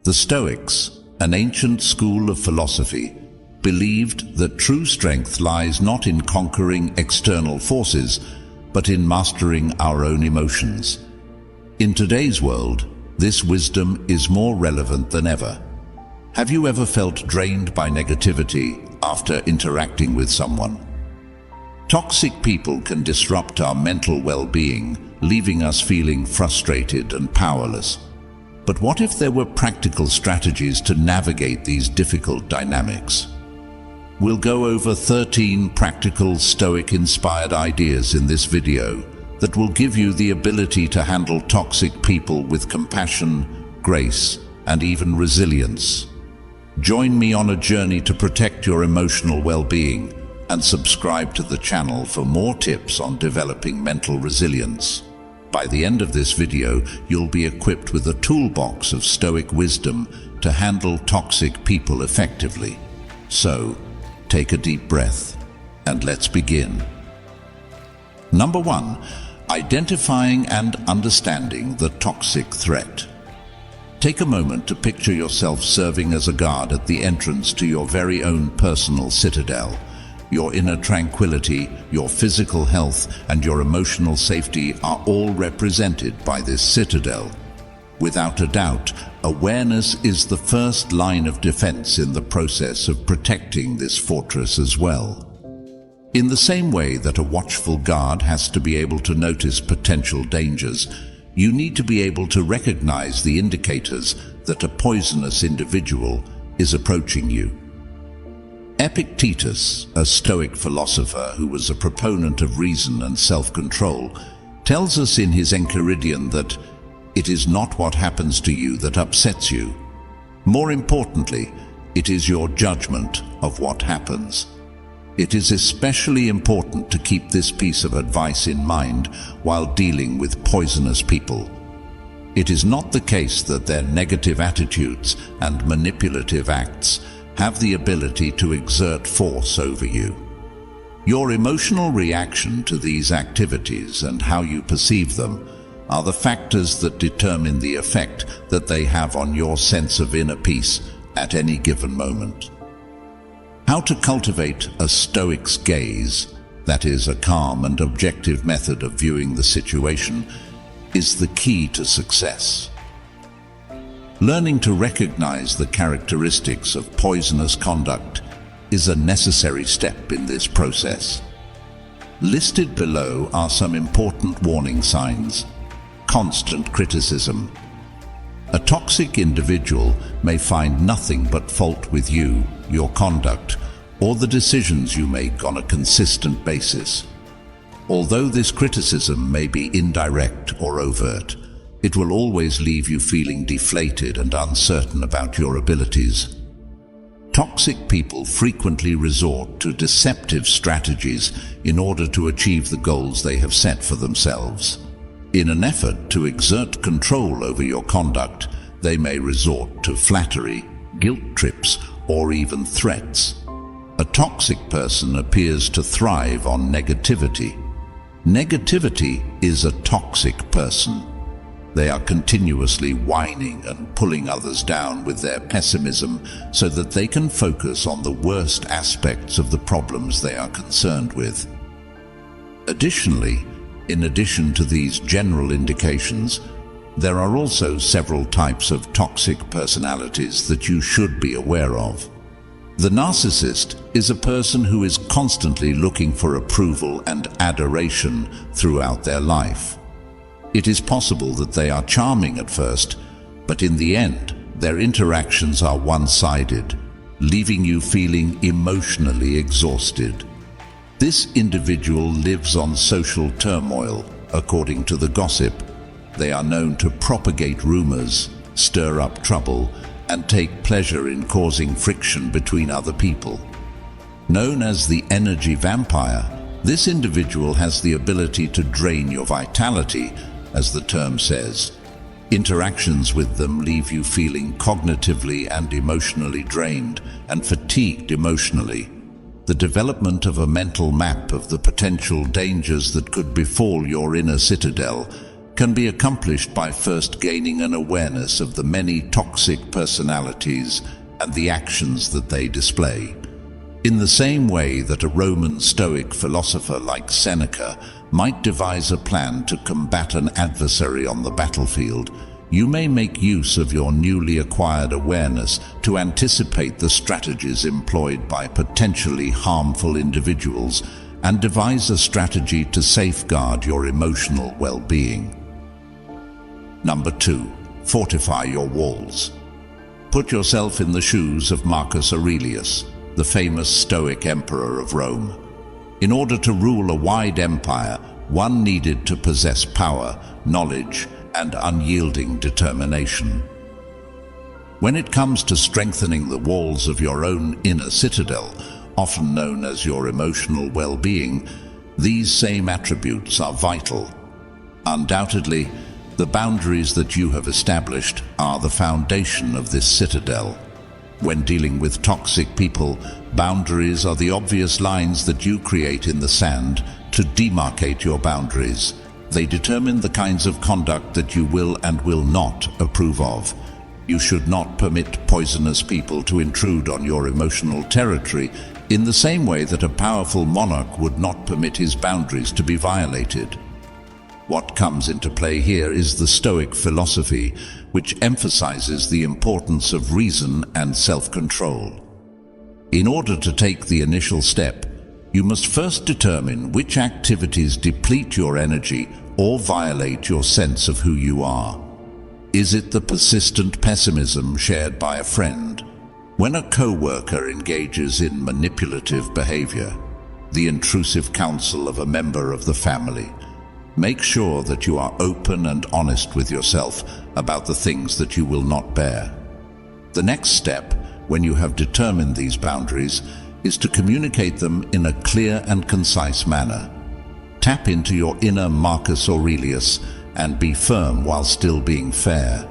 The Stoics, an ancient school of philosophy, believed that true strength lies not in conquering external forces, but in mastering our own emotions. In today's world, this wisdom is more relevant than ever. Have you ever felt drained by negativity after interacting with someone? Toxic people can disrupt our mental well-being, leaving us feeling frustrated and powerless. But what if there were practical strategies to navigate these difficult dynamics? We'll go over 13 practical Stoic-inspired ideas in this video that will give you the ability to handle toxic people with compassion, grace, and even resilience. Join me on a journey to protect your emotional well-being and subscribe to the channel for more tips on developing mental resilience. By the end of this video, you'll be equipped with a toolbox of Stoic wisdom to handle toxic people effectively. So, take a deep breath and let's begin. Number 1. Identifying and understanding the toxic threat. Take a moment to picture yourself serving as a guard at the entrance to your very own personal citadel. Your inner tranquility, your physical health, and your emotional safety are all represented by this citadel. Without a doubt, awareness is the first line of defense in the process of protecting this fortress as well. In the same way that a watchful guard has to be able to notice potential dangers, you need to be able to recognize the indicators that a poisonous individual is approaching you. Epictetus, a Stoic philosopher who was a proponent of reason and self-control, tells us in his Enchiridion that it is not what happens to you that upsets you. More importantly, it is your judgment of what happens. It is especially important to keep this piece of advice in mind while dealing with poisonous people. It is not the case that their negative attitudes and manipulative acts have the ability to exert force over you. Your emotional reaction to these activities and how you perceive them are the factors that determine the effect that they have on your sense of inner peace at any given moment. How to cultivate a Stoic's gaze, that is, a calm and objective method of viewing the situation, is the key to success. Learning to recognize the characteristics of poisonous conduct is a necessary step in this process. Listed below are some important warning signs. Constant criticism. A toxic individual may find nothing but fault with you, your conduct, or the decisions you make on a consistent basis. Although this criticism may be indirect or overt, it will always leave you feeling deflated and uncertain about your abilities. Toxic people frequently resort to deceptive strategies in order to achieve the goals they have set for themselves. In an effort to exert control over your conduct, they may resort to flattery, guilt trips, or even threats. A toxic person appears to thrive on negativity. Negativity is a toxic person. They are continuously whining and pulling others down with their pessimism so that they can focus on the worst aspects of the problems they are concerned with. Additionally, in addition to these general indications, there are also several types of toxic personalities that you should be aware of. The narcissist is a person who is constantly looking for approval and adoration throughout their life. It is possible that they are charming at first, but in the end, their interactions are one-sided, leaving you feeling emotionally exhausted. This individual lives on social turmoil, according to the gossip. They are known to propagate rumors, stir up trouble, and take pleasure in causing friction between other people. Known as the energy vampire, this individual has the ability to drain your vitality, as the term says. Interactions with them leave you feeling cognitively and emotionally drained and fatigued emotionally. The development of a mental map of the potential dangers that could befall your inner citadel can be accomplished by first gaining an awareness of the many toxic personalities and the actions that they display. In the same way that a Roman Stoic philosopher like Seneca might devise a plan to combat an adversary on the battlefield, you may make use of your newly acquired awareness to anticipate the strategies employed by potentially harmful individuals and devise a strategy to safeguard your emotional well-being. Number 2. Fortify your walls. Put yourself in the shoes of Marcus Aurelius, the famous Stoic emperor of Rome. In order to rule a wide empire, one needed to possess power, knowledge, and unyielding determination. When it comes to strengthening the walls of your own inner citadel, often known as your emotional well-being, these same attributes are vital. Undoubtedly, the boundaries that you have established are the foundation of this citadel. When dealing with toxic people, boundaries are the obvious lines that you create in the sand to demarcate your boundaries. They determine the kinds of conduct that you will and will not approve of. You should not permit poisonous people to intrude on your emotional territory in the same way that a powerful monarch would not permit his boundaries to be violated. What comes into play here is the Stoic philosophy, which emphasizes the importance of reason and self-control. In order to take the initial step, you must first determine which activities deplete your energy or violate your sense of who you are. Is it the persistent pessimism shared by a friend? When a co-worker engages in manipulative behavior, the intrusive counsel of a member of the family, make sure that you are open and honest with yourself about the things that you will not bear. The next step, when you have determined these boundaries, is to communicate them in a clear and concise manner. Tap into your inner Marcus Aurelius and be firm while still being fair.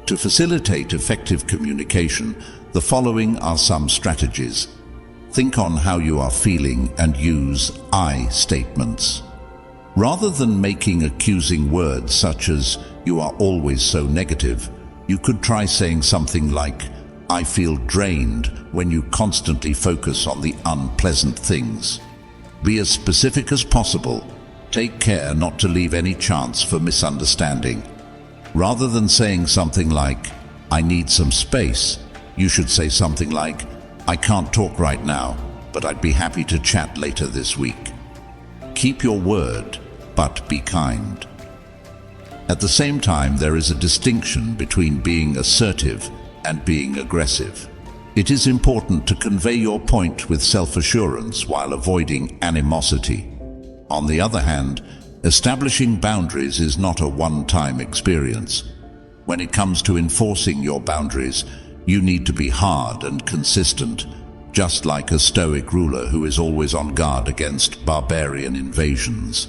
To facilitate effective communication, the following are some strategies. Think on how you are feeling and use I statements. Rather than making accusing words such as, "You are always so negative," you could try saying something like, "I feel drained," when you constantly focus on the unpleasant things. Be as specific as possible. Take care not to leave any chance for misunderstanding. Rather than saying something like, "I need some space," you should say something like, "I can't talk right now, but I'd be happy to chat later this week." Keep your word, but be kind. At the same time, there is a distinction between being assertive and being aggressive. It is important to convey your point with self-assurance while avoiding animosity. On the other hand, establishing boundaries is not a one-time experience. When it comes to enforcing your boundaries, you need to be hard and consistent, just like a Stoic ruler who is always on guard against barbarian invasions.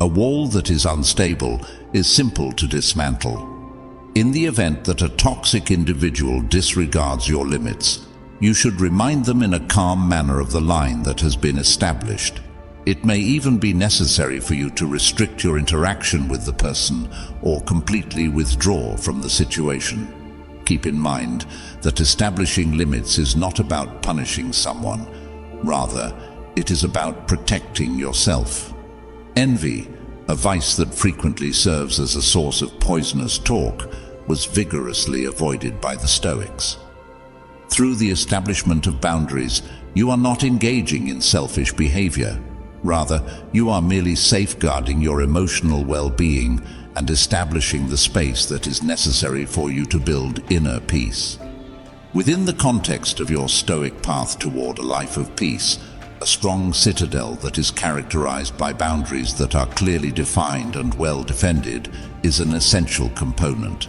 A wall that is unstable is simple to dismantle. In the event that a toxic individual disregards your limits, you should remind them in a calm manner of the line that has been established. It may even be necessary for you to restrict your interaction with the person or completely withdraw from the situation. Keep in mind that establishing limits is not about punishing someone. Rather, it is about protecting yourself. Envy, a vice that frequently serves as a source of poisonous talk, was vigorously avoided by the Stoics. Through the establishment of boundaries, you are not engaging in selfish behavior. Rather, you are merely safeguarding your emotional well-being and establishing the space that is necessary for you to build inner peace. Within the context of your Stoic path toward a life of peace, a strong citadel that is characterized by boundaries that are clearly defined and well defended is an essential component.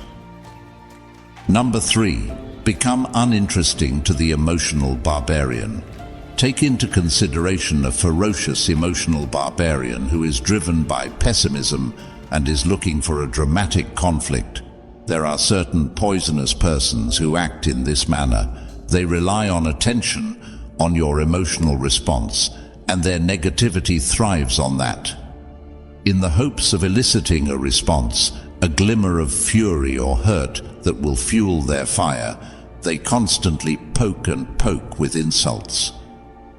Number 3. Become uninteresting to the emotional barbarian. Take into consideration a ferocious emotional barbarian who is driven by pessimism and is looking for a dramatic conflict. There are certain poisonous persons who act in this manner. They rely on attention, on your emotional response, and their negativity thrives on that. In the hopes of eliciting a response, a glimmer of fury or hurt that will fuel their fire, they constantly poke and poke with insults.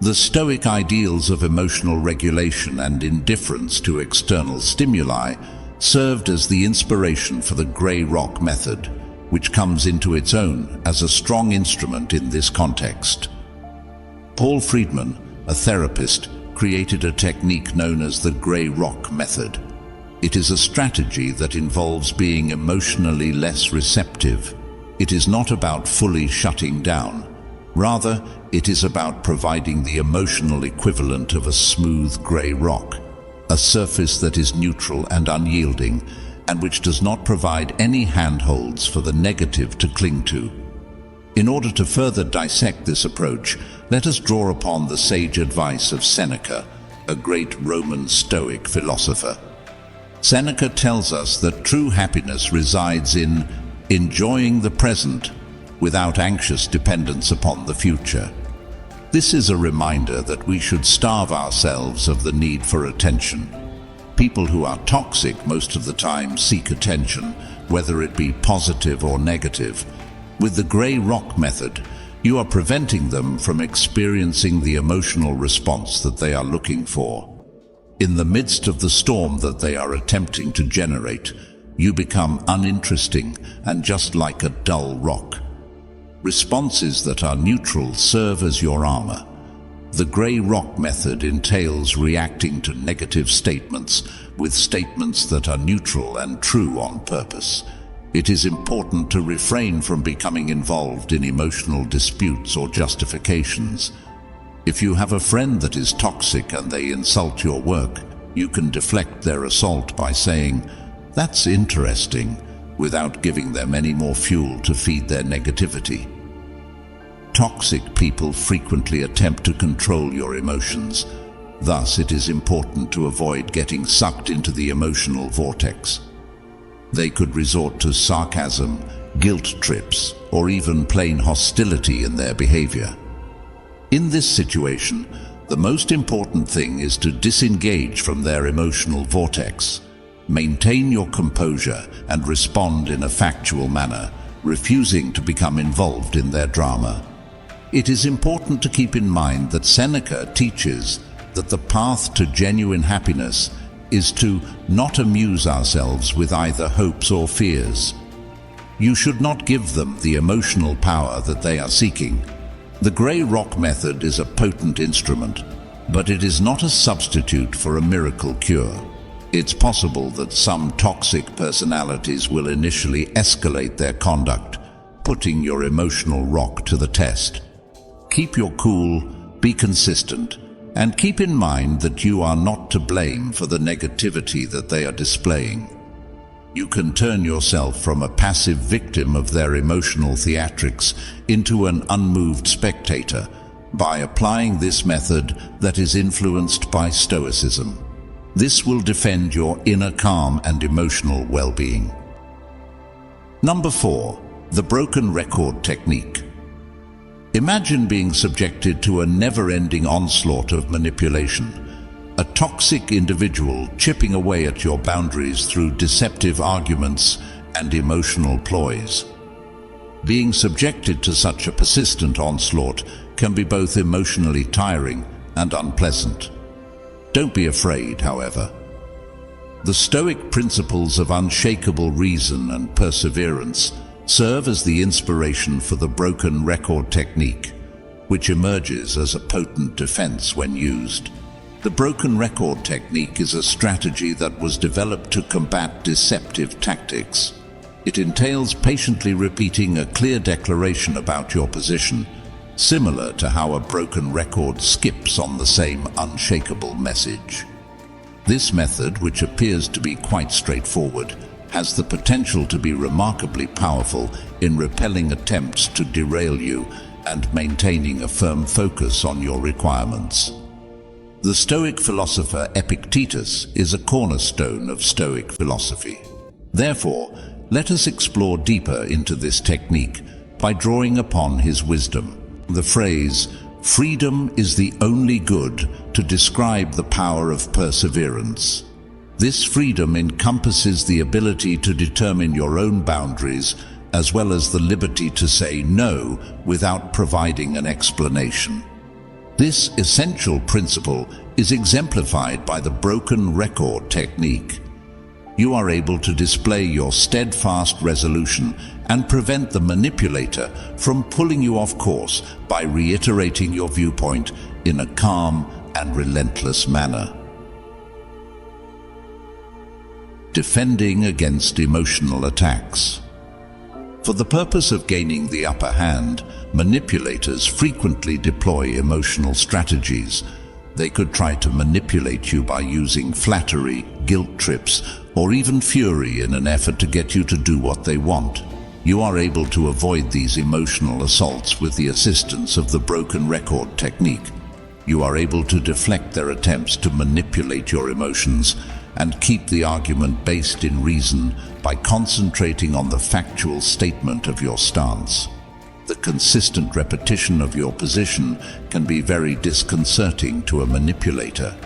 The Stoic ideals of emotional regulation and indifference to external stimuli served as the inspiration for the grey rock method, which comes into its own as a strong instrument in this context. Paul Friedman, a therapist, created a technique known as the grey rock method. It is a strategy that involves being emotionally less receptive. It is not about fully shutting down. Rather, it is about providing the emotional equivalent of a smooth grey rock, a surface that is neutral and unyielding, and which does not provide any handholds for the negative to cling to. In order to further dissect this approach, let us draw upon the sage advice of Seneca, a great Roman Stoic philosopher. Seneca tells us that true happiness resides in enjoying the present without anxious dependence upon the future. This is a reminder that we should starve ourselves of the need for attention. People who are toxic most of the time seek attention, whether it be positive or negative. With the grey rock method, you are preventing them from experiencing the emotional response that they are looking for. In the midst of the storm that they are attempting to generate, you become uninteresting and just like a dull rock. Responses that are neutral serve as your armor. The grey rock method entails reacting to negative statements with statements that are neutral and true on purpose. It is important to refrain from becoming involved in emotional disputes or justifications. If you have a friend that is toxic and they insult your work, you can deflect their assault by saying, "That's interesting," without giving them any more fuel to feed their negativity. Toxic people frequently attempt to control your emotions. Thus, it is important to avoid getting sucked into the emotional vortex. They could resort to sarcasm, guilt trips, or even plain hostility in their behavior. In this situation, the most important thing is to disengage from their emotional vortex. Maintain your composure and respond in a factual manner, refusing to become involved in their drama. It is important to keep in mind that Seneca teaches that the path to genuine happiness is to not amuse ourselves with either hopes or fears. You should not give them the emotional power that they are seeking. The grey rock method is a potent instrument, but it is not a substitute for a miracle cure. It's possible that some toxic personalities will initially escalate their conduct, putting your emotional rock to the test. Keep your cool, be consistent, and keep in mind that you are not to blame for the negativity that they are displaying. You can turn yourself from a passive victim of their emotional theatrics into an unmoved spectator by applying this method that is influenced by Stoicism. This will defend your inner calm and emotional well-being. Number 4. The broken record technique. Imagine being subjected to a never-ending onslaught of manipulation. A toxic individual chipping away at your boundaries through deceptive arguments and emotional ploys. Being subjected to such a persistent onslaught can be both emotionally tiring and unpleasant. Don't be afraid, however. The Stoic principles of unshakable reason and perseverance serve as the inspiration for the broken record technique, which emerges as a potent defense when used. The broken record technique is a strategy that was developed to combat deceptive tactics. It entails patiently repeating a clear declaration about your position, similar to how a broken record skips on the same unshakable message. This method, which appears to be quite straightforward, has the potential to be remarkably powerful in repelling attempts to derail you and maintaining a firm focus on your requirements. The Stoic philosopher Epictetus is a cornerstone of Stoic philosophy. Therefore, let us explore deeper into this technique by drawing upon his wisdom. The phrase, "freedom is the only good," to describe the power of perseverance. This freedom encompasses the ability to determine your own boundaries, as well as the liberty to say no without providing an explanation. This essential principle is exemplified by the broken record technique. You are able to display your steadfast resolution and prevent the manipulator from pulling you off course by reiterating your viewpoint in a calm and relentless manner. Defending against emotional attacks. For the purpose of gaining the upper hand, manipulators frequently deploy emotional strategies. They could try to manipulate you by using flattery, guilt trips, or even fury in an effort to get you to do what they want. You are able to avoid these emotional assaults with the assistance of the broken record technique. You are able to deflect their attempts to manipulate your emotions and keep the argument based in reason by concentrating on the factual statement of your stance. The consistent repetition of your position can be very disconcerting to a manipulator.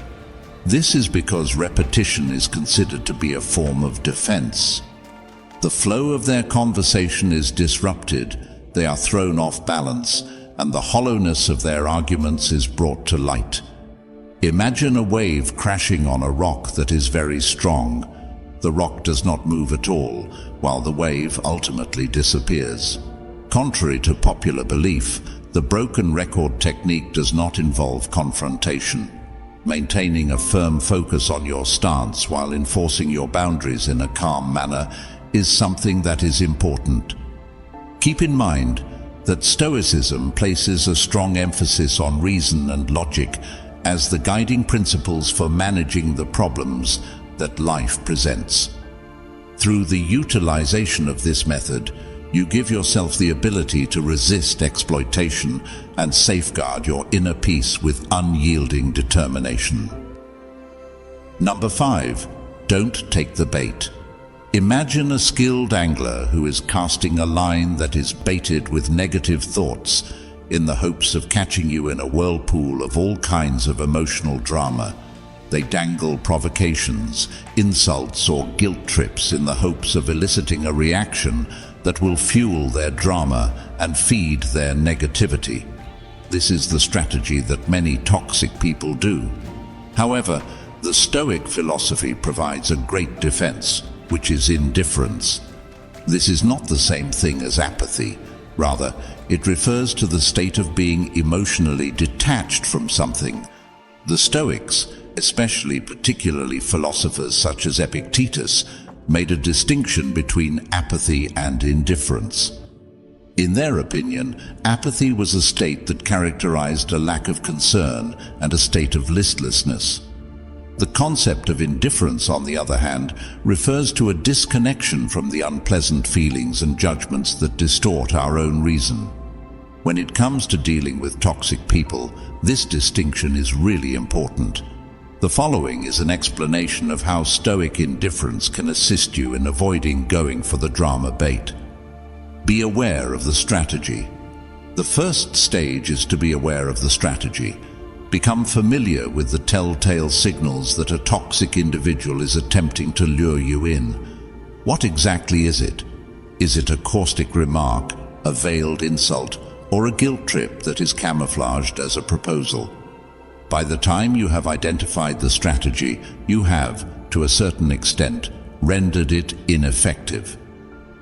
This is because repetition is considered to be a form of defense. The flow of their conversation is disrupted, they are thrown off balance, and the hollowness of their arguments is brought to light. Imagine a wave crashing on a rock that is very strong. The rock does not move at all, while the wave ultimately disappears. Contrary to popular belief, the broken record technique does not involve confrontation. Maintaining a firm focus on your stance while enforcing your boundaries in a calm manner is something that is important. Keep in mind that Stoicism places a strong emphasis on reason and logic as the guiding principles for managing the problems that life presents. Through the utilization of this method, you give yourself the ability to resist exploitation and safeguard your inner peace with unyielding determination. Number 5. Don't take the bait. Imagine a skilled angler who is casting a line that is baited with negative thoughts in the hopes of catching you in a whirlpool of all kinds of emotional drama. They dangle provocations, insults, or guilt trips in the hopes of eliciting a reaction that will fuel their drama and feed their negativity. This is the strategy that many toxic people do. However, the Stoic philosophy provides a great defense, which is indifference. This is not the same thing as apathy. Rather, it refers to the state of being emotionally detached from something. The Stoics, especially particularly philosophers such as Epictetus, made a distinction between apathy and indifference. In their opinion, apathy was a state that characterized a lack of concern and a state of listlessness. The concept of indifference, on the other hand, refers to a disconnection from the unpleasant feelings and judgments that distort our own reason. When it comes to dealing with toxic people, this distinction is really important. The following is an explanation of how Stoic indifference can assist you in avoiding going for the drama bait. Be aware of the strategy. The first stage is to be aware of the strategy. Become familiar with the telltale signals that a toxic individual is attempting to lure you in. What exactly is it? Is it a caustic remark, a veiled insult, or a guilt trip that is camouflaged as a proposal? By the time you have identified the strategy, you have, to a certain extent, rendered it ineffective.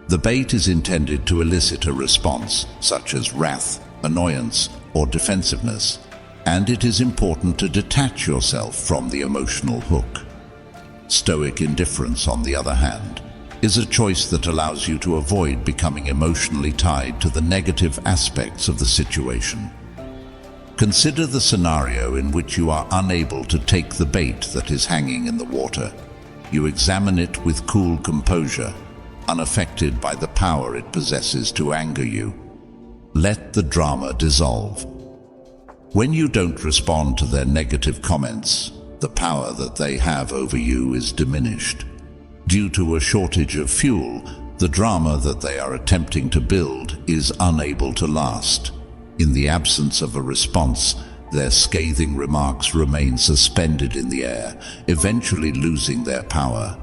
The bait is intended to elicit a response, such as wrath, annoyance, or defensiveness, and it is important to detach yourself from the emotional hook. Stoic indifference, on the other hand, is a choice that allows you to avoid becoming emotionally tied to the negative aspects of the situation. Consider the scenario in which you are unable to take the bait that is hanging in the water. You examine it with cool composure, unaffected by the power it possesses to anger you. Let the drama dissolve. When you don't respond to their negative comments, the power that they have over you is diminished. Due to a shortage of fuel, the drama that they are attempting to build is unable to last. In the absence of a response, Their scathing remarks remain suspended in the air, eventually losing their power.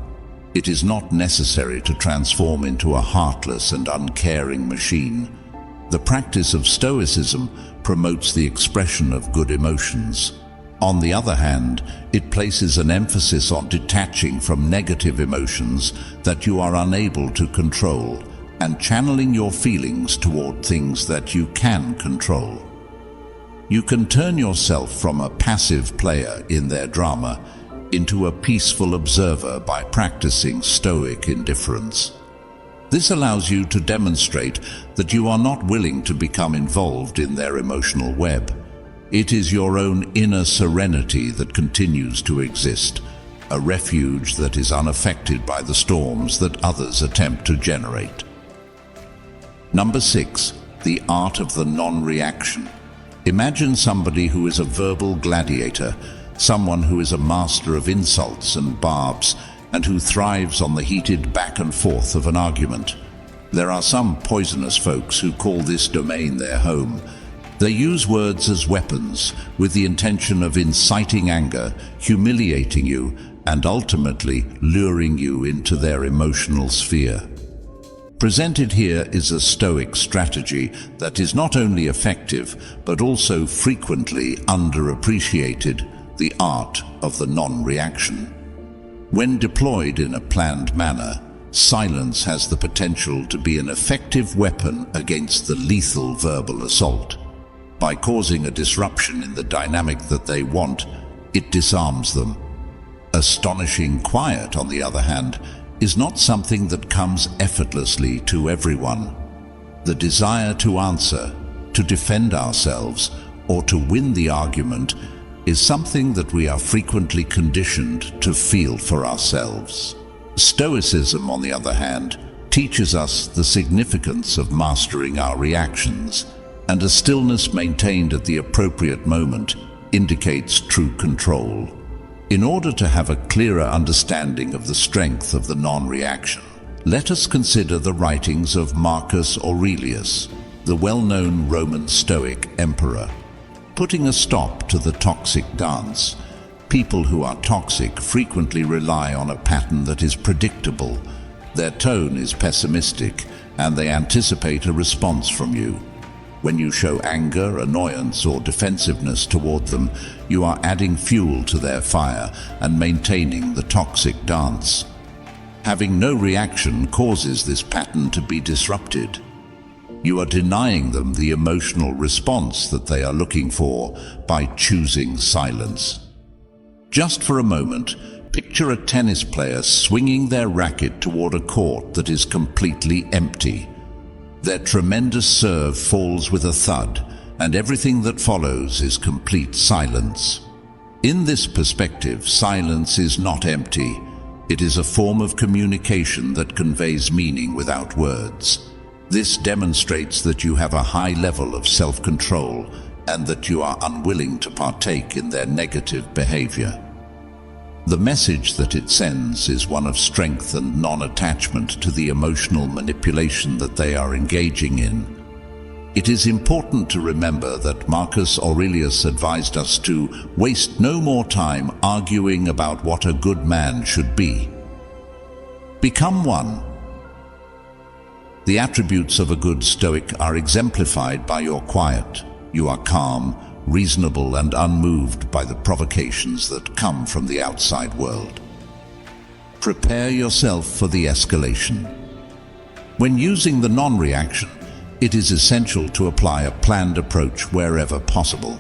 It is not necessary to transform into a heartless and uncaring machine. The practice of Stoicism promotes the expression of good emotions. On the other hand, it places an emphasis on detaching from negative emotions that you are unable to control and channeling your feelings toward things that you can control. You can turn yourself from a passive player in their drama into a peaceful observer by practicing Stoic indifference. This allows you to demonstrate that you are not willing to become involved in their emotional web. It is your own inner serenity that continues to exist, a refuge that is unaffected by the storms that others attempt to generate. Number 6. The art of the non-reaction. Imagine somebody who is a verbal gladiator, someone who is a master of insults and barbs, and who thrives on the heated back and forth of an argument. There are some poisonous folks who call this domain their home. They use words as weapons with the intention of inciting anger, humiliating you, and ultimately luring you into their emotional sphere. Presented here is a Stoic strategy that is not only effective but also frequently underappreciated: the art of the non-reaction. When deployed in a planned manner, silence has the potential to be an effective weapon against the lethal verbal assault. By causing a disruption in the dynamic that they want, it disarms them. Astonishing quiet, on the other hand, is not something that comes effortlessly to everyone. The desire to answer, to defend ourselves, or to win the argument is something that we are frequently conditioned to feel for ourselves. Stoicism, on the other hand, teaches us the significance of mastering our reactions, and a stillness maintained at the appropriate moment indicates true control. In order to have a clearer understanding of the strength of the non-reaction, let us consider the writings of Marcus Aurelius, the well-known Roman Stoic emperor. Putting a stop to the toxic dance. People who are toxic frequently rely on a pattern that is predictable. Their tone is pessimistic, and they anticipate a response from you. When you show anger, annoyance, or defensiveness toward them, you are adding fuel to their fire and maintaining the toxic dance. Having no reaction causes this pattern to be disrupted. You are denying them the emotional response that they are looking for by choosing silence. Just for a moment, picture a tennis player swinging their racket toward a court that is completely empty. Their tremendous serve falls with a thud, and everything that follows is complete silence. In this perspective, silence is not empty. It is a form of communication that conveys meaning without words. This demonstrates that you have a high level of self-control and that you are unwilling to partake in their negative behavior. The message that it sends is one of strength and non-attachment to the emotional manipulation that they are engaging in. It is important to remember that Marcus Aurelius advised us to waste no more time arguing about what a good man should be. Become one. The attributes of a good Stoic are exemplified by your quiet. You are calm, reasonable, and unmoved by the provocations that come from the outside world. Prepare yourself for the escalation. When using the non-reaction, it is essential to apply a planned approach wherever possible.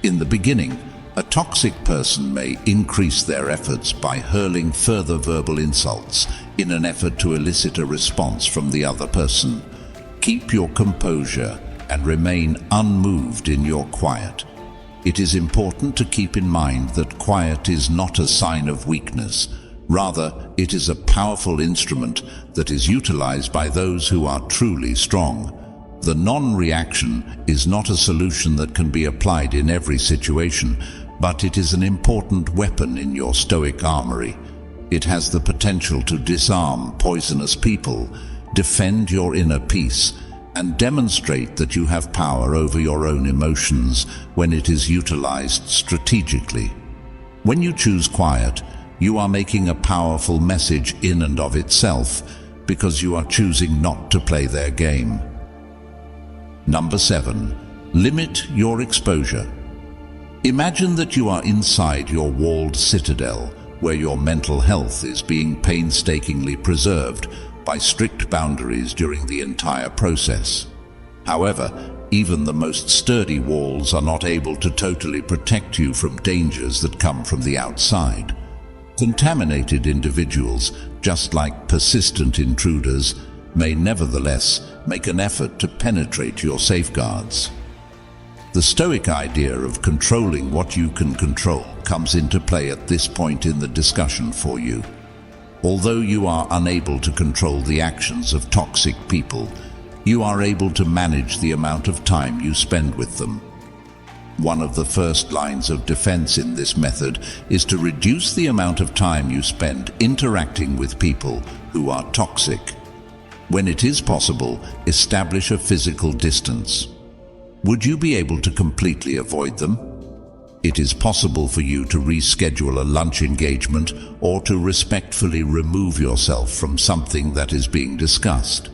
In the beginning, a toxic person may increase their efforts by hurling further verbal insults in an effort to elicit a response from the other person. Keep your composure and remain unmoved in your quiet. It is important to keep in mind that quiet is not a sign of weakness. Rather, it is a powerful instrument that is utilized by those who are truly strong. The non-reaction is not a solution that can be applied in every situation, but it is an important weapon in your Stoic armory. It has the potential to disarm poisonous people, defend your inner peace, and demonstrate that you have power over your own emotions when it is utilized strategically. When you choose quiet, you are making a powerful message in and of itself, because you are choosing not to play their game. Number 7. Limit your exposure. Imagine that you are inside your walled citadel, where your mental health is being painstakingly preserved by strict boundaries during the entire process. However, even the most sturdy walls are not able to totally protect you from dangers that come from the outside. Contaminated individuals, just like persistent intruders, may nevertheless make an effort to penetrate your safeguards. The Stoic idea of controlling what you can control comes into play at this point in the discussion for you. Although you are unable to control the actions of toxic people, you are able to manage the amount of time you spend with them. One of the first lines of defense in this method is to reduce the amount of time you spend interacting with people who are toxic. When it is possible, establish a physical distance. Would you be able to completely avoid them? It is possible for you to reschedule a lunch engagement or to respectfully remove yourself from something that is being discussed.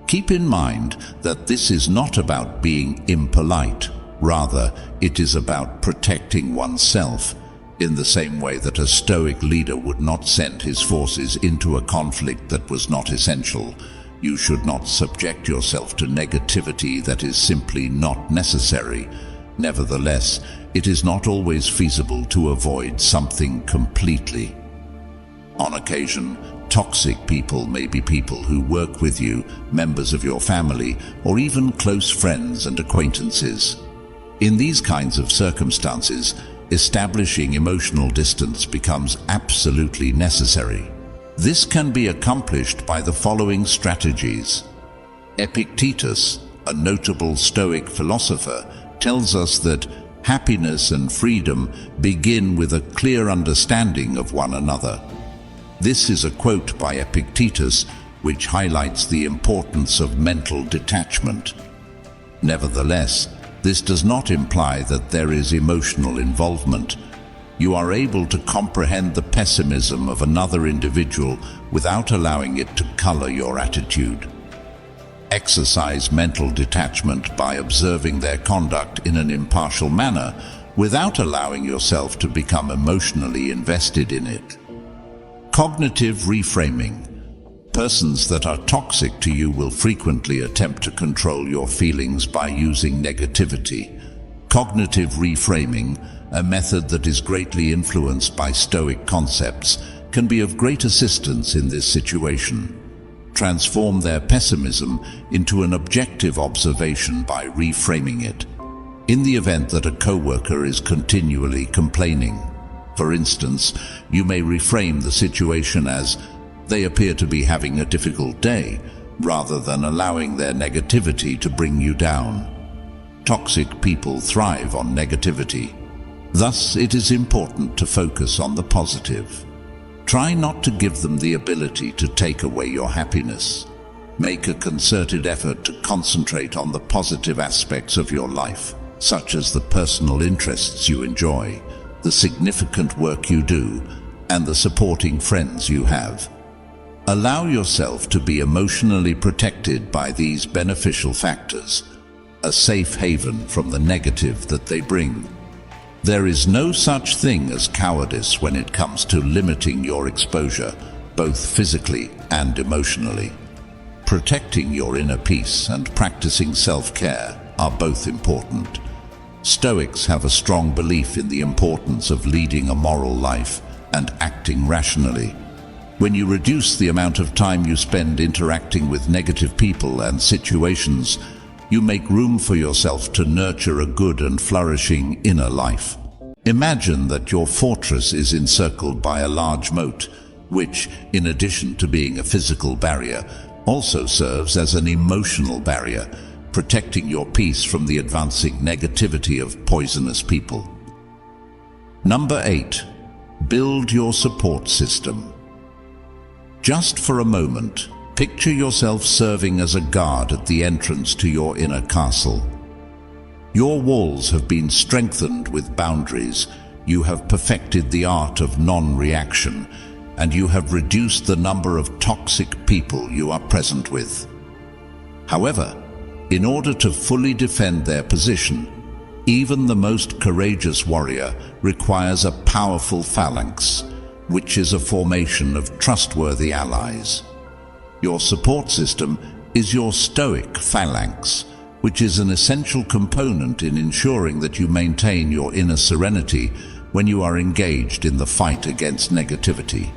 Keep in mind that this is not about being impolite. Rather, it is about protecting oneself, in the same way that a Stoic leader would not send his forces into a conflict that was not essential. You should not subject yourself to negativity that is simply not necessary. Nevertheless, it is not always feasible to avoid something completely. On occasion, toxic people may be people who work with you, members of your family, or even close friends and acquaintances. In these kinds of circumstances, establishing emotional distance becomes absolutely necessary. This can be accomplished by the following strategies. Epictetus, a notable Stoic philosopher, tells us that happiness and freedom begin with a clear understanding of one another. This is a quote by Epictetus which highlights the importance of mental detachment. Nevertheless, this does not imply that there is emotional involvement. You are able to comprehend the pessimism of another individual without allowing it to color your attitude. Exercise mental detachment by observing their conduct in an impartial manner without allowing yourself to become emotionally invested in it. Cognitive reframing. Persons that are toxic to you will frequently attempt to control your feelings by using negativity. Cognitive reframing, a method that is greatly influenced by Stoic concepts, can be of great assistance in this situation. Transform their pessimism into an objective observation by reframing it. In the event that a coworker is continually complaining, for instance, you may reframe the situation as, "They appear to be having a difficult day," rather than allowing their negativity to bring you down. Toxic people thrive on negativity. Thus, it is important to focus on the positive. Try not to give them the ability to take away your happiness. Make a concerted effort to concentrate on the positive aspects of your life, such as the personal interests you enjoy, the significant work you do, and the supporting friends you have. Allow yourself to be emotionally protected by these beneficial factors, a safe haven from the negative that they bring. There is no such thing as cowardice when it comes to limiting your exposure, both physically and emotionally. Protecting your inner peace and practicing self-care are both important. Stoics have a strong belief in the importance of leading a moral life and acting rationally. When you reduce the amount of time you spend interacting with negative people and situations, you make room for yourself to nurture a good and flourishing inner life. Imagine that your fortress is encircled by a large moat, which, in addition to being a physical barrier, also serves as an emotional barrier, protecting your peace from the advancing negativity of poisonous people. Number 8. Build your support system. Just for a moment, Picture yourself serving as a guard at the entrance to your inner castle. Your walls have been strengthened with boundaries, you have perfected the art of non-reaction, and you have reduced the number of toxic people you are present with. However, in order to fully defend their position, even the most courageous warrior requires a powerful phalanx, which is a formation of trustworthy allies. Your support system is your Stoic phalanx, which is an essential component in ensuring that you maintain your inner serenity when you are engaged in the fight against negativity.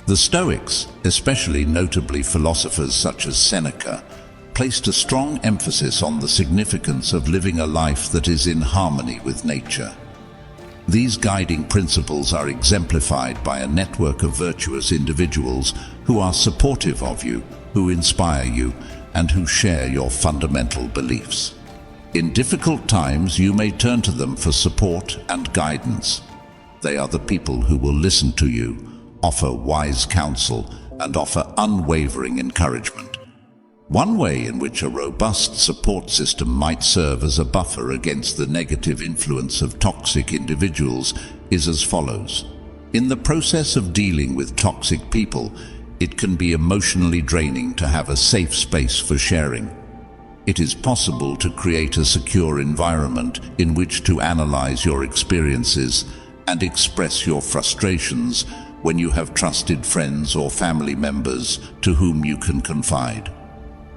The Stoics, especially notably philosophers such as Seneca, placed a strong emphasis on the significance of living a life that is in harmony with nature. These guiding principles are exemplified by a network of virtuous individuals who are supportive of you, who inspire you, and who share your fundamental beliefs. In difficult times, you may turn to them for support and guidance. They are the people who will listen to you, offer wise counsel, and offer unwavering encouragement. One way in which a robust support system might serve as a buffer against the negative influence of toxic individuals is as follows. In the process of dealing with toxic people, it can be emotionally draining to have a safe space for sharing. It is possible to create a secure environment in which to analyze your experiences and express your frustrations when you have trusted friends or family members to whom you can confide.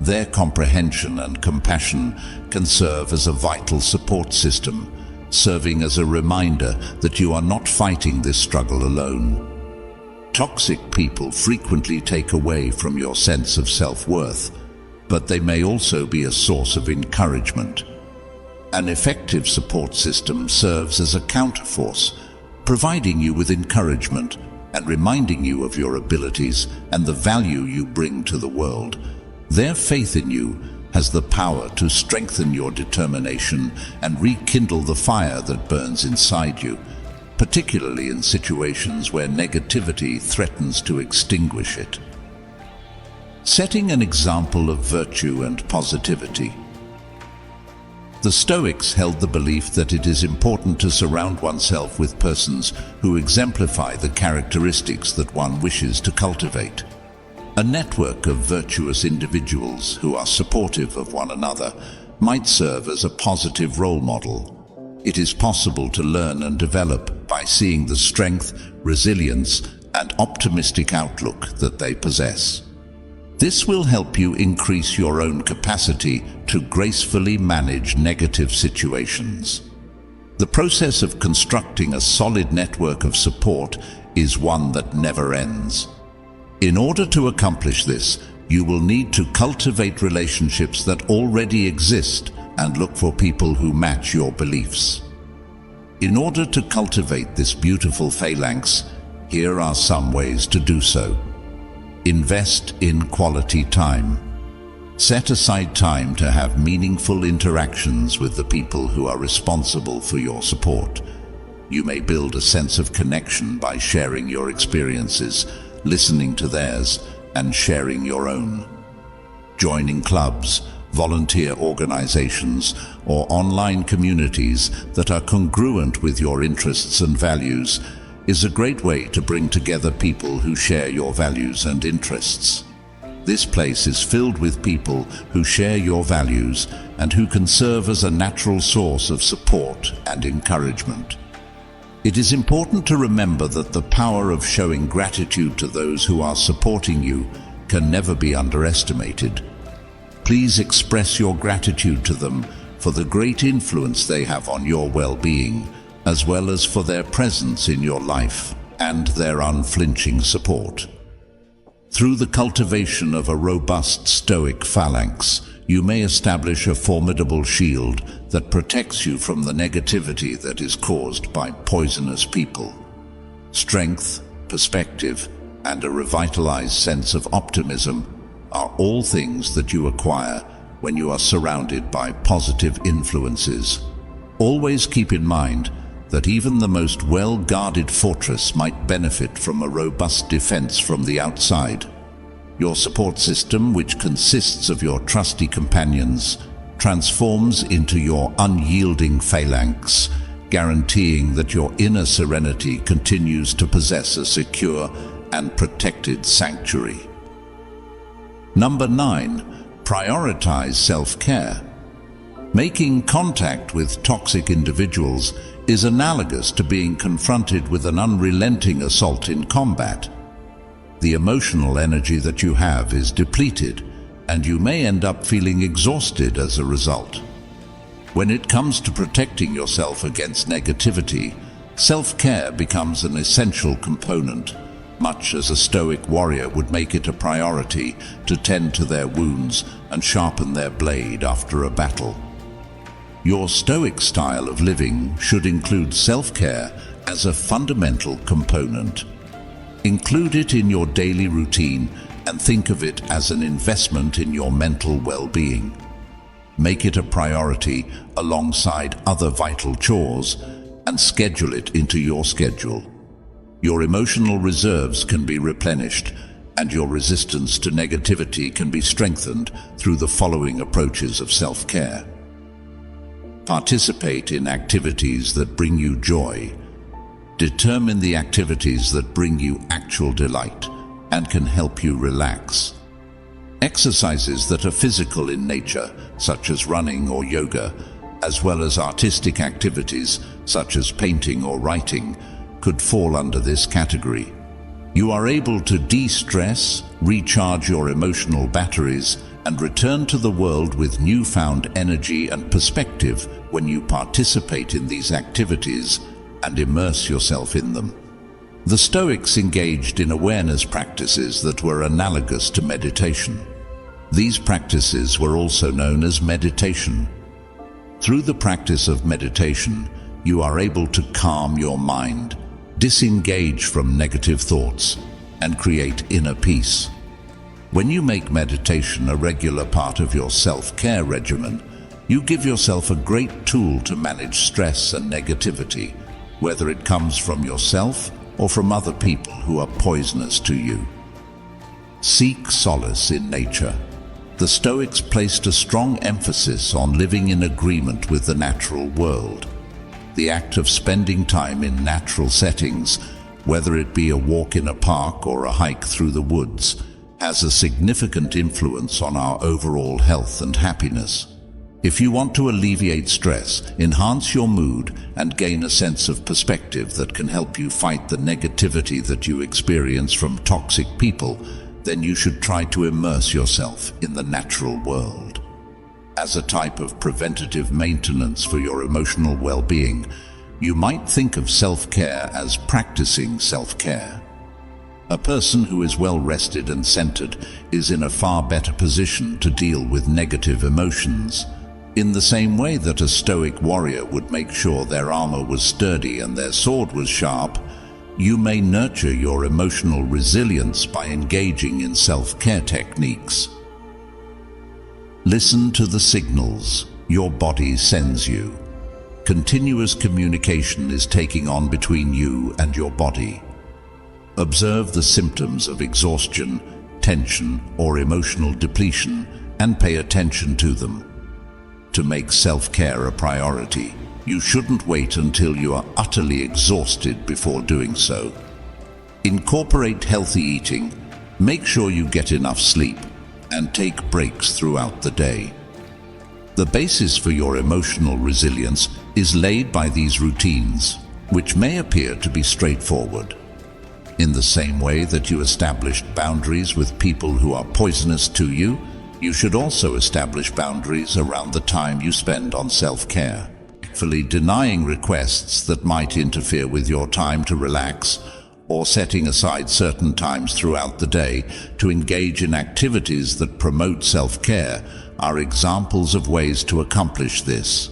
Their comprehension and compassion can serve as a vital support system, serving as a reminder that you are not fighting this struggle alone. Toxic people frequently take away from your sense of self-worth, but they may also be a source of encouragement. An effective support system serves as a counterforce, providing you with encouragement and reminding you of your abilities and the value you bring to the world. Their faith in you has the power to strengthen your determination and rekindle the fire that burns inside you, particularly in situations where negativity threatens to extinguish it. Setting an example of virtue and positivity. The Stoics held the belief that it is important to surround oneself with persons who exemplify the characteristics that one wishes to cultivate. A network of virtuous individuals who are supportive of one another might serve as a positive role model. It is possible to learn and develop by seeing the strength, resilience, and optimistic outlook that they possess. This will help you increase your own capacity to gracefully manage negative situations. The process of constructing a solid network of support is one that never ends. In order to accomplish this, you will need to cultivate relationships that already exist and look for people who match your beliefs. In order to cultivate this beautiful phalanx, here are some ways to do so. Invest in quality time. Set aside time to have meaningful interactions with the people who are responsible for your support. You may build a sense of connection by sharing your experiences, listening to theirs, and sharing your own. Joining clubs, volunteer organizations, or online communities that are congruent with your interests and values is a great way to bring together people who share your values and interests. This place is filled with people who share your values and who can serve as a natural source of support and encouragement. It is important to remember that the power of showing gratitude to those who are supporting you can never be underestimated. Please express your gratitude to them for the great influence they have on your well-being, as well as for their presence in your life and their unflinching support. Through the cultivation of a robust Stoic phalanx, you may establish a formidable shield that protects you from the negativity that is caused by poisonous people. Strength, perspective, and a revitalized sense of optimism are all things that you acquire when you are surrounded by positive influences. Always keep in mind that even the most well-guarded fortress might benefit from a robust defense from the outside. Your support system, which consists of your trusty companions, transforms into your unyielding phalanx, guaranteeing that your inner serenity continues to possess a secure and protected sanctuary. Number 9. Prioritize self-care. Making contact with toxic individuals is analogous to being confronted with an unrelenting assault in combat. The emotional energy that you have is depleted, and you may end up feeling exhausted as a result. When it comes to protecting yourself against negativity, self-care becomes an essential component, much as a Stoic warrior would make it a priority to tend to their wounds and sharpen their blade after a battle. Your Stoic style of living should include self-care as a fundamental component. Include it in your daily routine and think of it as an investment in your mental well-being. Make it a priority alongside other vital chores and schedule it into your schedule. Your emotional reserves can be replenished, and your resistance to negativity can be strengthened through the following approaches of self-care. Participate in activities that bring you joy. Determine the activities that bring you actual delight and can help you relax. Exercises that are physical in nature, such as running or yoga, as well as artistic activities, such as painting or writing, could fall under this category. You are able to de-stress, recharge your emotional batteries, and return to the world with newfound energy and perspective when you participate in these activities and immerse yourself in them. The Stoics engaged in awareness practices that were analogous to meditation. These practices were also known as meditation. Through the practice of meditation, you are able to calm your mind, disengage from negative thoughts, and create inner peace. When you make meditation a regular part of your self-care regimen, you give yourself a great tool to manage stress and negativity, whether it comes from yourself or from other people who are poisonous to you. Seek solace in nature. The Stoics placed a strong emphasis on living in agreement with the natural world. The act of spending time in natural settings, whether it be a walk in a park or a hike through the woods, has a significant influence on our overall health and happiness. If you want to alleviate stress, enhance your mood, and gain a sense of perspective that can help you fight the negativity that you experience from toxic people, then you should try to immerse yourself in the natural world. As a type of preventative maintenance for your emotional well-being, you might think of self-care as practicing self-care. A person who is well-rested and centered is in a far better position to deal with negative emotions. In the same way that a Stoic warrior would make sure their armor was sturdy and their sword was sharp, you may nurture your emotional resilience by engaging in self-care techniques. Listen to the signals your body sends you. Continuous communication is taking on between you and your body. Observe the symptoms of exhaustion, tension, or emotional depletion and pay attention to them. To make self-care a priority, you shouldn't wait until you are utterly exhausted before doing so. Incorporate healthy eating, make sure you get enough sleep, and take breaks throughout the day. The basis for your emotional resilience is laid by these routines, which may appear to be straightforward. In the same way that you established boundaries with people who are poisonous to you, you should also establish boundaries around the time you spend on self-care. Fully denying requests that might interfere with your time to relax, or setting aside certain times throughout the day to engage in activities that promote self-care are examples of ways to accomplish this.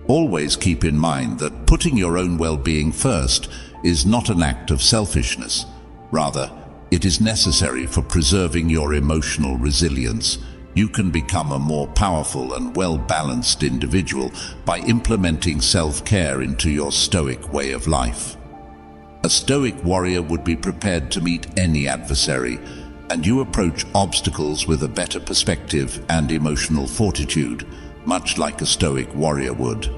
Always keep in mind that putting your own well-being first is not an act of selfishness. Rather, it is necessary for preserving your emotional resilience. You can become a more powerful and well-balanced individual by implementing self-care into your Stoic way of life. A Stoic warrior would be prepared to meet any adversary, and you approach obstacles with a better perspective and emotional fortitude, much like a Stoic warrior would.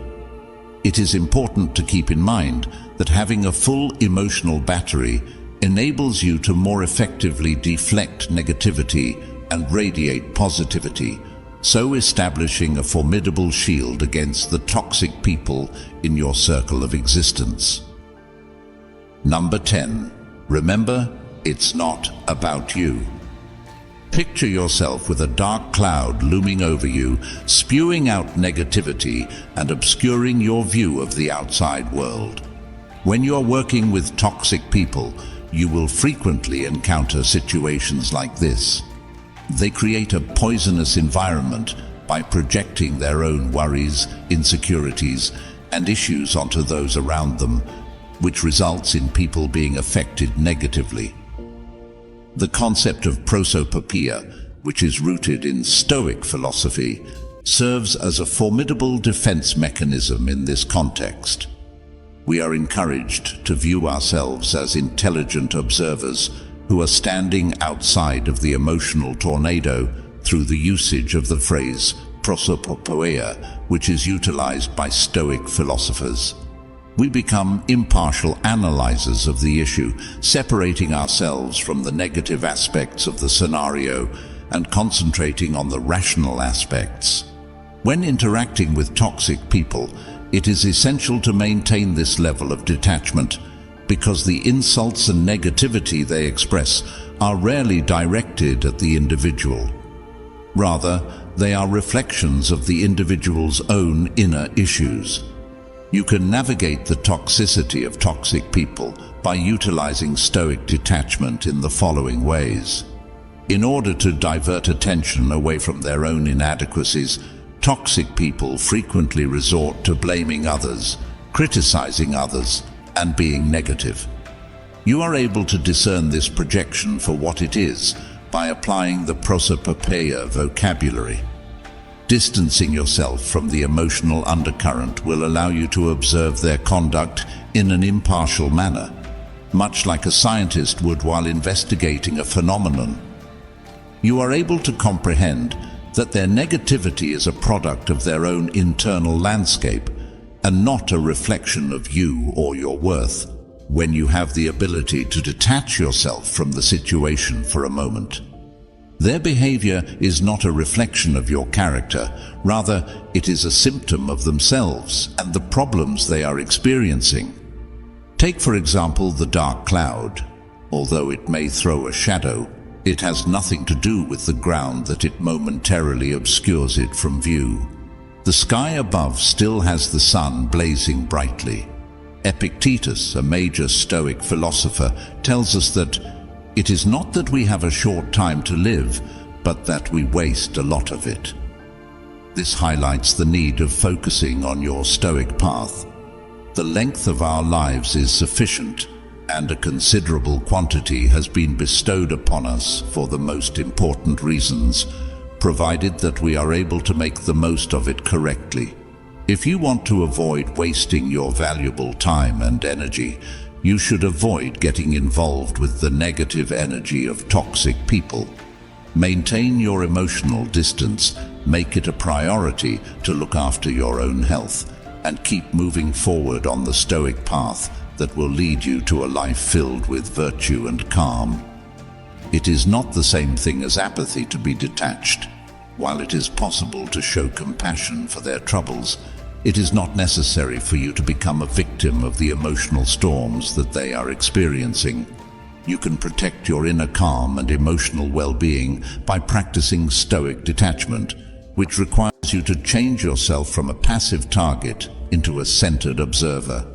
It is important to keep in mind that having a full emotional battery enables you to more effectively deflect negativity and radiate positivity, so establishing a formidable shield against the toxic people in your circle of existence. Number 10. Remember, it's not about you. Picture yourself with a dark cloud looming over you, spewing out negativity and obscuring your view of the outside world. When you're working with toxic people, you will frequently encounter situations like this. They create a poisonous environment by projecting their own worries, insecurities, and issues onto those around them, which results in people being affected negatively. The concept of prosopopoeia, which is rooted in Stoic philosophy, serves as a formidable defense mechanism in this context. We are encouraged to view ourselves as intelligent observers who are standing outside of the emotional tornado through the usage of the phrase prosopopoeia, which is utilized by Stoic philosophers. We become impartial analyzers of the issue, separating ourselves from the negative aspects of the scenario and concentrating on the rational aspects. When interacting with toxic people, it is essential to maintain this level of detachment, because the insults and negativity they express are rarely directed at the individual. Rather, they are reflections of the individual's own inner issues. You can navigate the toxicity of toxic people by utilizing Stoic detachment in the following ways. In order to divert attention away from their own inadequacies, toxic people frequently resort to blaming others, criticizing others, and being negative. You are able to discern this projection for what it is by applying the prosopopoeia vocabulary. Distancing yourself from the emotional undercurrent will allow you to observe their conduct in an impartial manner, much like a scientist would while investigating a phenomenon. You are able to comprehend that their negativity is a product of their own internal landscape and not a reflection of you or your worth, when you have the ability to detach yourself from the situation for a moment. Their behavior is not a reflection of your character, rather it is a symptom of themselves and the problems they are experiencing. Take for example the dark cloud. Although it may throw a shadow, it has nothing to do with the ground that it momentarily obscures it from view. The sky above still has the sun blazing brightly. Epictetus, a major Stoic philosopher, tells us that it is not that we have a short time to live, but that we waste a lot of it. This highlights the need of focusing on your Stoic path. The length of our lives is sufficient, and a considerable quantity has been bestowed upon us for the most important reasons, provided that we are able to make the most of it correctly. If you want to avoid wasting your valuable time and energy, you should avoid getting involved with the negative energy of toxic people. Maintain your emotional distance, make it a priority to look after your own health, and keep moving forward on the Stoic path that will lead you to a life filled with virtue and calm. It is not the same thing as apathy to be detached. While it is possible to show compassion for their troubles, it is not necessary for you to become a victim of the emotional storms that they are experiencing. You can protect your inner calm and emotional well-being by practicing Stoic detachment, which requires you to change yourself from a passive target into a centered observer.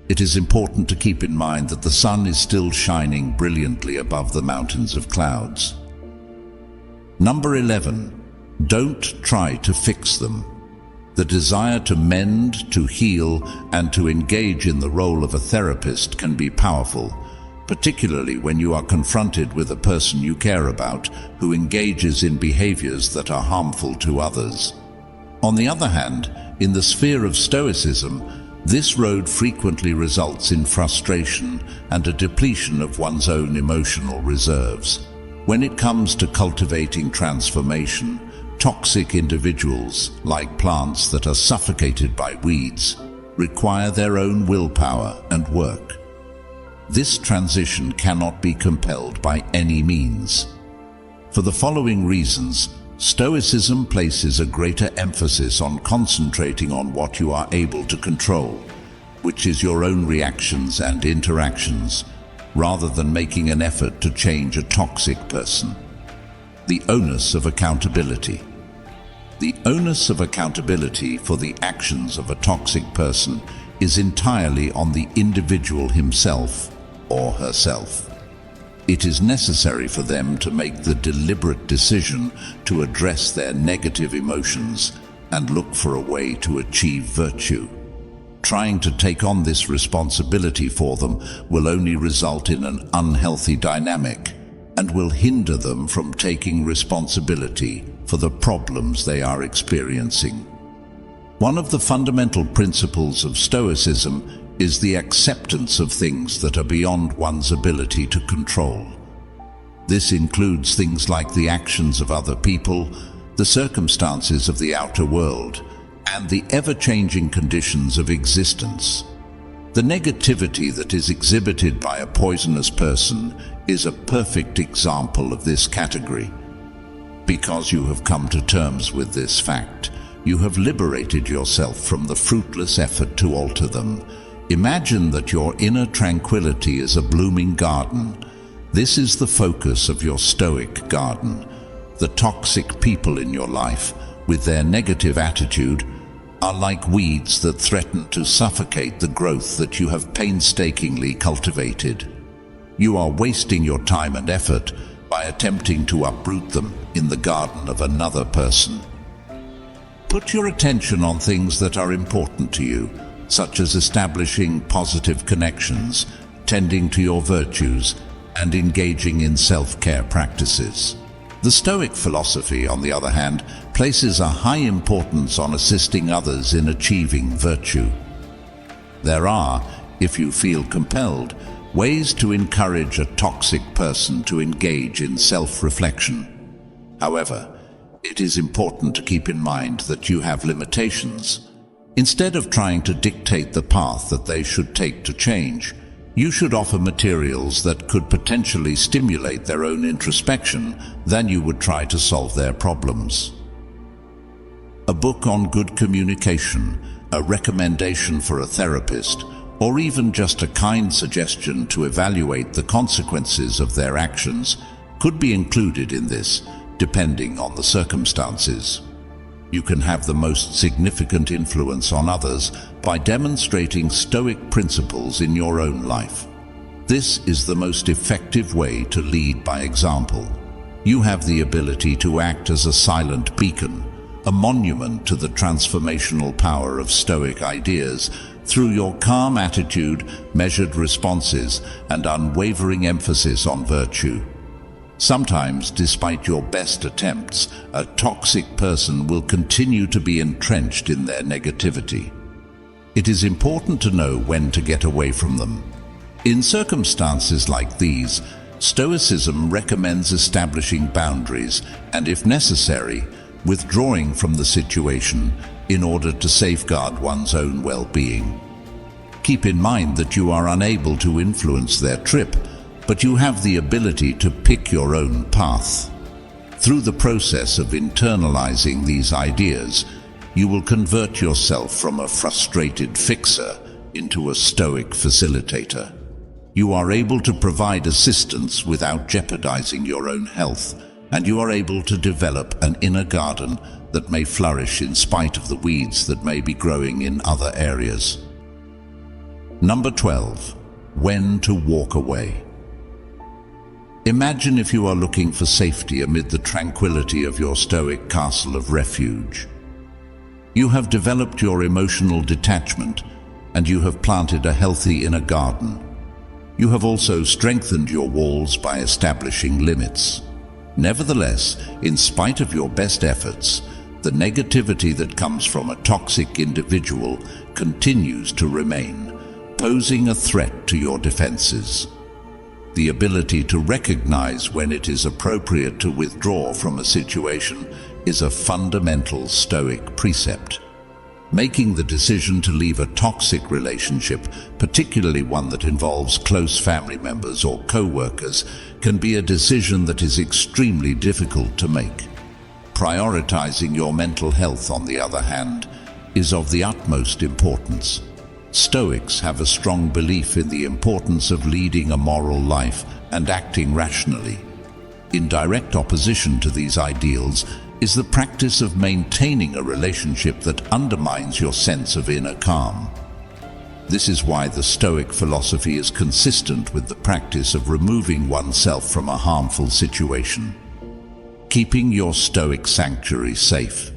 It is important to keep in mind that the sun is still shining brilliantly above the mountains of clouds. Number 11. Don't try to fix them. The desire to mend, to heal, and to engage in the role of a therapist can be powerful, particularly when you are confronted with a person you care about who engages in behaviors that are harmful to others. On the other hand, in the sphere of Stoicism, this road frequently results in frustration and a depletion of one's own emotional reserves. When it comes to cultivating transformation, toxic individuals, like plants that are suffocated by weeds, require their own willpower and work. This transition cannot be compelled by any means. For the following reasons, Stoicism places a greater emphasis on concentrating on what you are able to control, which is your own reactions and interactions, rather than making an effort to change a toxic person. The onus of accountability. The onus of accountability for the actions of a toxic person is entirely on the individual himself or herself. It is necessary for them to make the deliberate decision to address their negative emotions and look for a way to achieve virtue. Trying to take on this responsibility for them will only result in an unhealthy dynamic and will hinder them from taking responsibility for the problems they are experiencing. One of the fundamental principles of Stoicism is the acceptance of things that are beyond one's ability to control. This includes things like the actions of other people, the circumstances of the outer world, and the ever-changing conditions of existence. The negativity that is exhibited by a poisonous person is a perfect example of this category. Because you have come to terms with this fact, you have liberated yourself from the fruitless effort to alter them. Imagine that your inner tranquility is a blooming garden. This is the focus of your Stoic garden. The toxic people in your life, with their negative attitude, are like weeds that threaten to suffocate the growth that you have painstakingly cultivated. You are wasting your time and effort by attempting to uproot them in the garden of another person. Put your attention on things that are important to you, such as establishing positive connections, tending to your virtues, and engaging in self-care practices. The Stoic philosophy, on the other hand, places a high importance on assisting others in achieving virtue. There are, if you feel compelled, ways to encourage a toxic person to engage in self-reflection. However, it is important to keep in mind that you have limitations. Instead of trying to dictate the path that they should take to change, you should offer materials that could potentially stimulate their own introspection than you would try to solve their problems. A book on good communication, a recommendation for a therapist, or even just a kind suggestion to evaluate the consequences of their actions could be included in this, depending on the circumstances. You can have the most significant influence on others by demonstrating Stoic principles in your own life. This is the most effective way to lead by example. You have the ability to act as a silent beacon, a monument to the transformational power of Stoic ideas through your calm attitude, measured responses, and unwavering emphasis on virtue. Sometimes, despite your best attempts, a toxic person will continue to be entrenched in their negativity. It is important to know when to get away from them. In circumstances like these, Stoicism recommends establishing boundaries and, if necessary, withdrawing from the situation in order to safeguard one's own well-being. Keep in mind that you are unable to influence their trip, but you have the ability to pick your own path. Through the process of internalizing these ideas, you will convert yourself from a frustrated fixer into a Stoic facilitator. You are able to provide assistance without jeopardizing your own health, and you are able to develop an inner garden that may flourish in spite of the weeds that may be growing in other areas. Number 12. When to walk away. Imagine if you are looking for safety amid the tranquility of your Stoic castle of refuge. You have developed your emotional detachment, and you have planted a healthy inner garden. You have also strengthened your walls by establishing limits. Nevertheless, in spite of your best efforts, the negativity that comes from a toxic individual continues to remain, posing a threat to your defenses. The ability to recognize when it is appropriate to withdraw from a situation is a fundamental Stoic precept. Making the decision to leave a toxic relationship, particularly one that involves close family members or co-workers, can be a decision that is extremely difficult to make. Prioritizing your mental health, on the other hand, is of the utmost importance. Stoics have a strong belief in the importance of leading a moral life and acting rationally. In direct opposition to these ideals is the practice of maintaining a relationship that undermines your sense of inner calm. This is why the Stoic philosophy is consistent with the practice of removing oneself from a harmful situation. Keeping your Stoic sanctuary safe.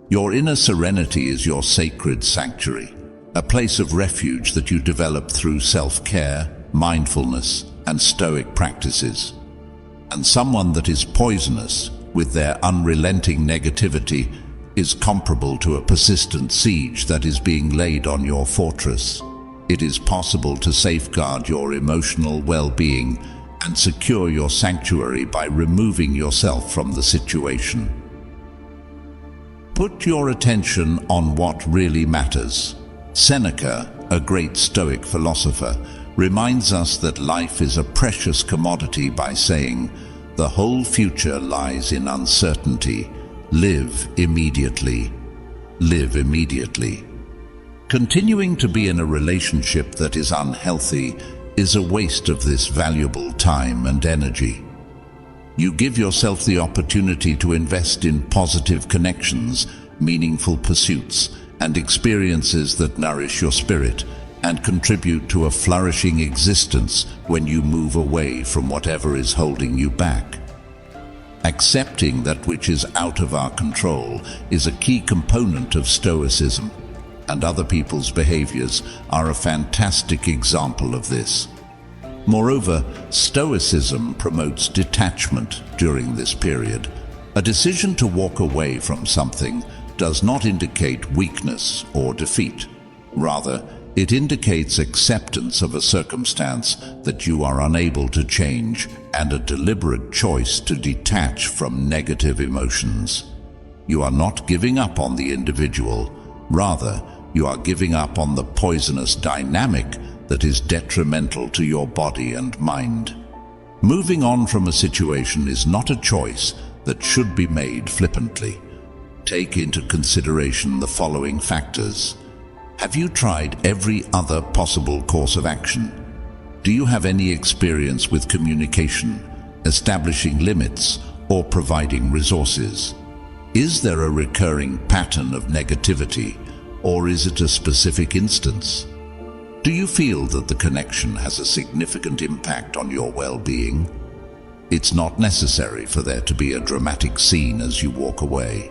Your inner serenity is your sacred sanctuary, a place of refuge that you develop through self-care, mindfulness, and Stoic practices. And someone that is poisonous, with their unrelenting negativity, is comparable to a persistent siege that is being laid on your fortress. It is possible to safeguard your emotional well-being and secure your sanctuary by removing yourself from the situation. Put your attention on what really matters. Seneca, a great Stoic philosopher, reminds us that life is a precious commodity by saying, "The whole future lies in uncertainty. Live immediately. Live immediately." Continuing to be in a relationship that is unhealthy is a waste of this valuable time and energy. You give yourself the opportunity to invest in positive connections, meaningful pursuits, and experiences that nourish your spirit and contribute to a flourishing existence when you move away from whatever is holding you back. Accepting that which is out of our control is a key component of Stoicism, and other people's behaviors are a fantastic example of this. Moreover, Stoicism promotes detachment during this period. A decision to walk away from something does not indicate weakness or defeat. Rather, it indicates acceptance of a circumstance that you are unable to change and a deliberate choice to detach from negative emotions. You are not giving up on the individual. Rather, you are giving up on the poisonous dynamic that is detrimental to your body and mind. Moving on from a situation is not a choice that should be made flippantly. Take into consideration the following factors. Have you tried every other possible course of action? Do you have any experience with communication, establishing limits, or providing resources? Is there a recurring pattern of negativity, or is it a specific instance? Do you feel that the connection has a significant impact on your well-being? It's not necessary for there to be a dramatic scene as you walk away.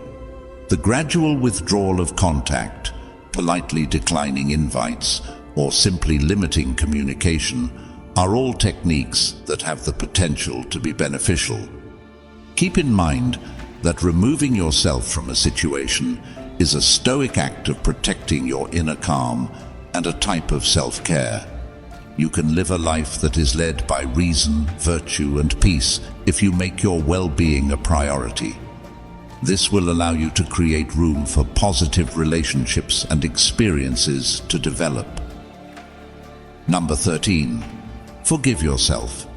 The gradual withdrawal of contact, politely declining invites, or simply limiting communication are all techniques that have the potential to be beneficial. Keep in mind that removing yourself from a situation is a Stoic act of protecting your inner calm and a type of self-care. You can live a life that is led by reason, virtue, and peace if you make your well-being a priority. This will allow you to create room for positive relationships and experiences to develop. Number 13. Forgive yourself.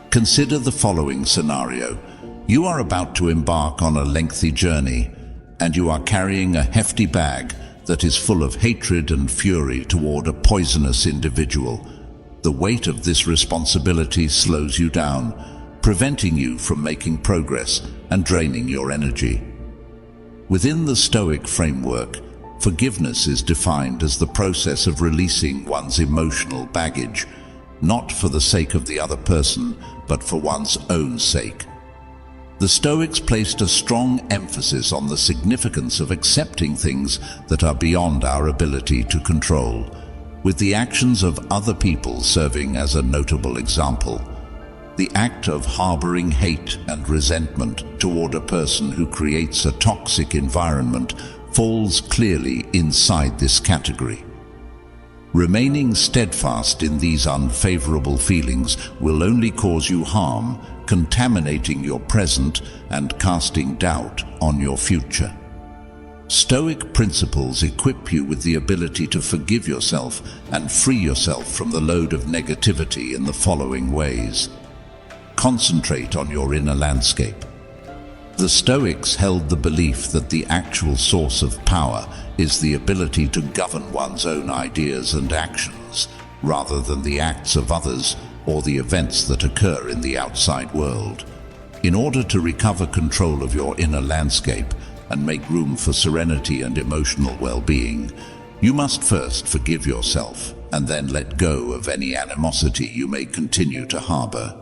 Consider the following scenario. You are about to embark on a lengthy journey, and you are carrying a hefty bag that is full of hatred and fury toward a poisonous individual. The weight of this responsibility slows you down, preventing you from making progress and draining your energy. Within the Stoic framework, forgiveness is defined as the process of releasing one's emotional baggage, not for the sake of the other person, but for one's own sake. The Stoics placed a strong emphasis on the significance of accepting things that are beyond our ability to control, with the actions of other people serving as a notable example. The act of harboring hate and resentment toward a person who creates a toxic environment falls clearly inside this category. Remaining steadfast in these unfavorable feelings will only cause you harm, contaminating your present and casting doubt on your future. Stoic principles equip you with the ability to forgive yourself and free yourself from the load of negativity in the following ways. Concentrate on your inner landscape. The Stoics held the belief that the actual source of power is the ability to govern one's own ideas and actions, rather than the acts of others or the events that occur in the outside world. In order to recover control of your inner landscape and make room for serenity and emotional well-being, you must first forgive yourself and then let go of any animosity you may continue to harbor.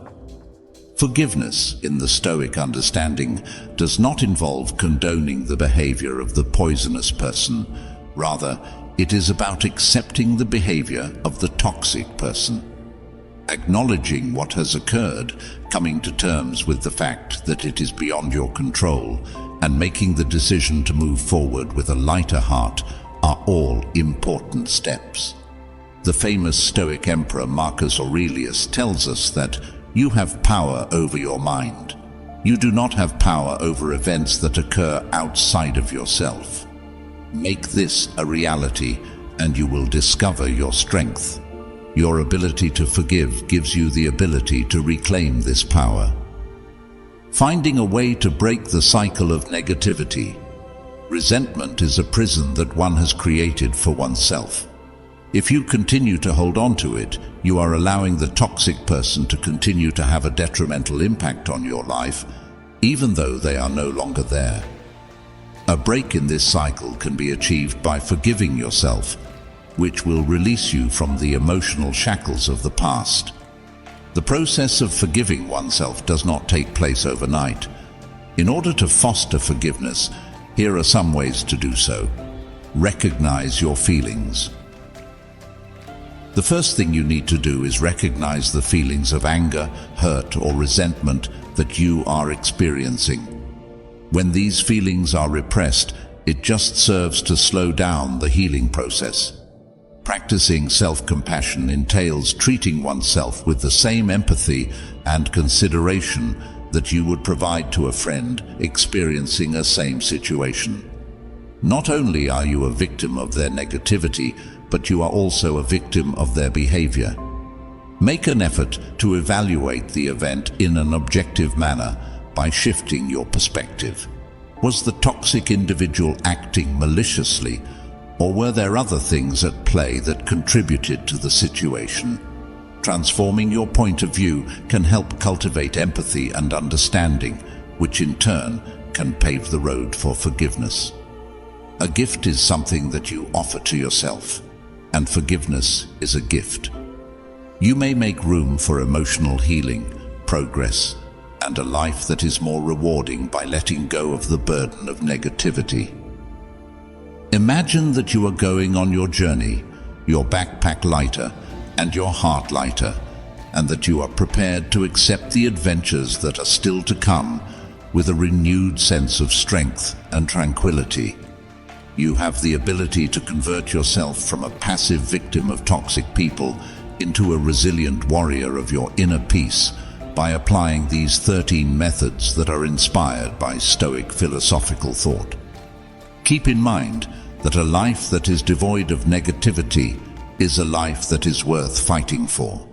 Forgiveness, in the Stoic understanding, does not involve condoning the behavior of the poisonous person. Rather, it is about accepting the behavior of the toxic person. Acknowledging what has occurred, coming to terms with the fact that it is beyond your control, and making the decision to move forward with a lighter heart are all important steps. The famous Stoic emperor Marcus Aurelius tells us that you have power over your mind. You do not have power over events that occur outside of yourself. Make this a reality, and you will discover your strength. Your ability to forgive gives you the ability to reclaim this power. Finding a way to break the cycle of negativity. Resentment is a prison that one has created for oneself. If you continue to hold on to it, you are allowing the toxic person to continue to have a detrimental impact on your life, even though they are no longer there. A break in this cycle can be achieved by forgiving yourself, which will release you from the emotional shackles of the past. The process of forgiving oneself does not take place overnight. In order to foster forgiveness, here are some ways to do so. Recognize your feelings. The first thing you need to do is recognize the feelings of anger, hurt, or resentment that you are experiencing. When these feelings are repressed, it just serves to slow down the healing process. Practicing self-compassion entails treating oneself with the same empathy and consideration that you would provide to a friend experiencing a same situation. Not only are you a victim of their negativity, but you are also a victim of their behavior. Make an effort to evaluate the event in an objective manner by shifting your perspective. Was the toxic individual acting maliciously, or were there other things at play that contributed to the situation? Transforming your point of view can help cultivate empathy and understanding, which in turn can pave the road for forgiveness. A gift is something that you offer to yourself, and forgiveness is a gift. You may make room for emotional healing, progress, and a life that is more rewarding by letting go of the burden of negativity. Imagine that you are going on your journey, your backpack lighter and your heart lighter, and that you are prepared to accept the adventures that are still to come with a renewed sense of strength and tranquility. You have the ability to convert yourself from a passive victim of toxic people into a resilient warrior of your inner peace by applying these 13 methods that are inspired by Stoic philosophical thought. Keep in mind that a life that is devoid of negativity is a life that is worth fighting for.